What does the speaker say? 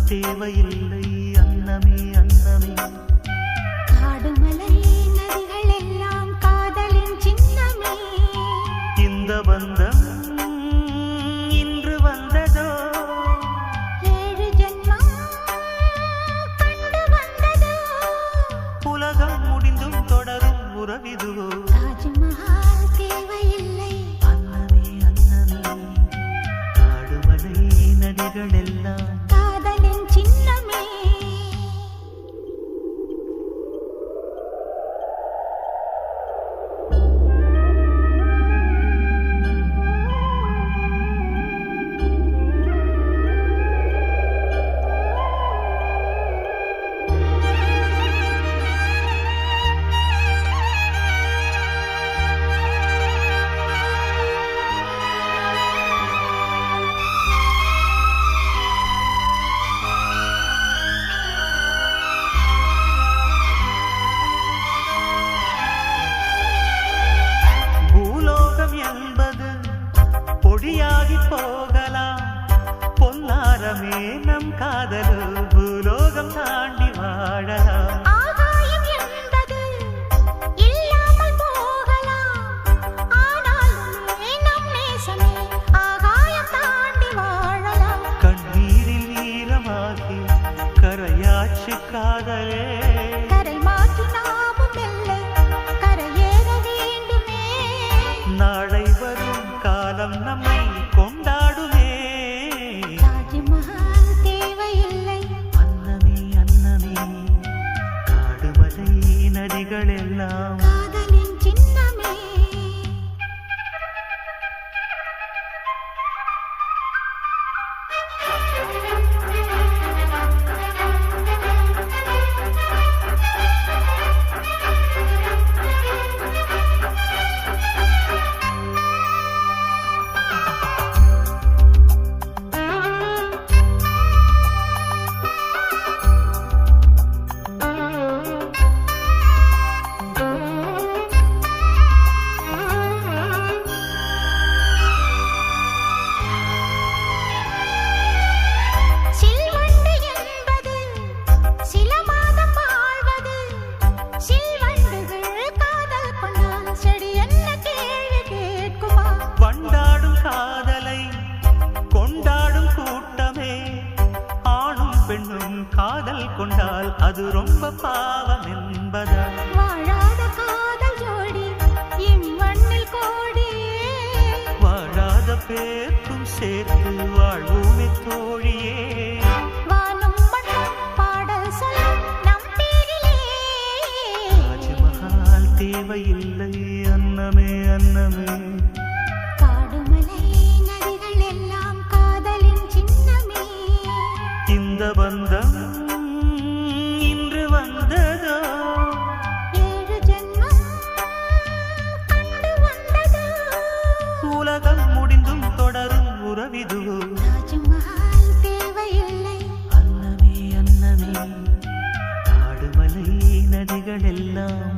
தேவையில்லை அன்னமே அன்னமே காடுமலை நதிகள் எல்லாம் காதலின் சின்னமே இந்த பந்தம் இன்று வந்ததோ 7 ஜென்மம் கண்டு வந்ததோ உலகம் முடிந்தும் தொடரும் உறவிதுவோ தாஜ்மஹால் தேவையில்லை அன்னமே அன்னமே காடுமலை நதிகள் எல்லாம் காதலின் சின்னமே என்பது பொடியாகி போகலாம் பொன்னாரமே நம் காதலோ பூலோகம் தாண்டி வாழலாம் ஆகாயம் என்பது இல்லாமல் போகலாம் ஆனாலுமே நம் நேசமே ஆகாயம் தாண்டி வாழலாம் கண்ணீரில் வீரமாகி கரையாட்சி காதலே கரை மாற்றி நாமும் இல்லை கரையேற வேண்டுமே நாளை வரும் காலம் நம்மை கொண்டாடுமே தாஜ்மஹால் தேவையில்லை அன்னமே அன்னமே காடுமலை நதிகள் எல்லாம் காதலின் சின்னமே வண்டாடும் காதலை கொண்டாடும் கூட்டமே ஆணும் பெண்ணும் காதல் கொண்டால் அது ரொம்ப பாவம் என்பதா வாழாத காதல் ஜோடி இம்மண்ணில் கோடி வாழாத பேர்க்கும் சேர்த்து வாழ்வுமே தோழியே வானும் மண்ணும் பாடல் சொல்லும் நம் பேரிலே தாஜ்மஹால் தேவையில்லை அன்னமே அன்னமே காடுமலை நதிகள் எல்லாம் காதலின் சின்னமே இந்த பந்தம் இன்று வந்ததோ 7 ஜென்மம் கண்டு வந்ததோ உலகம் முடிந்தும் தொடரும் உறவிதுவோ தாஜ்மஹால் தேவையில்லை அன்னமே அன்னமே காடுமலை நதிகள் எல்லாம்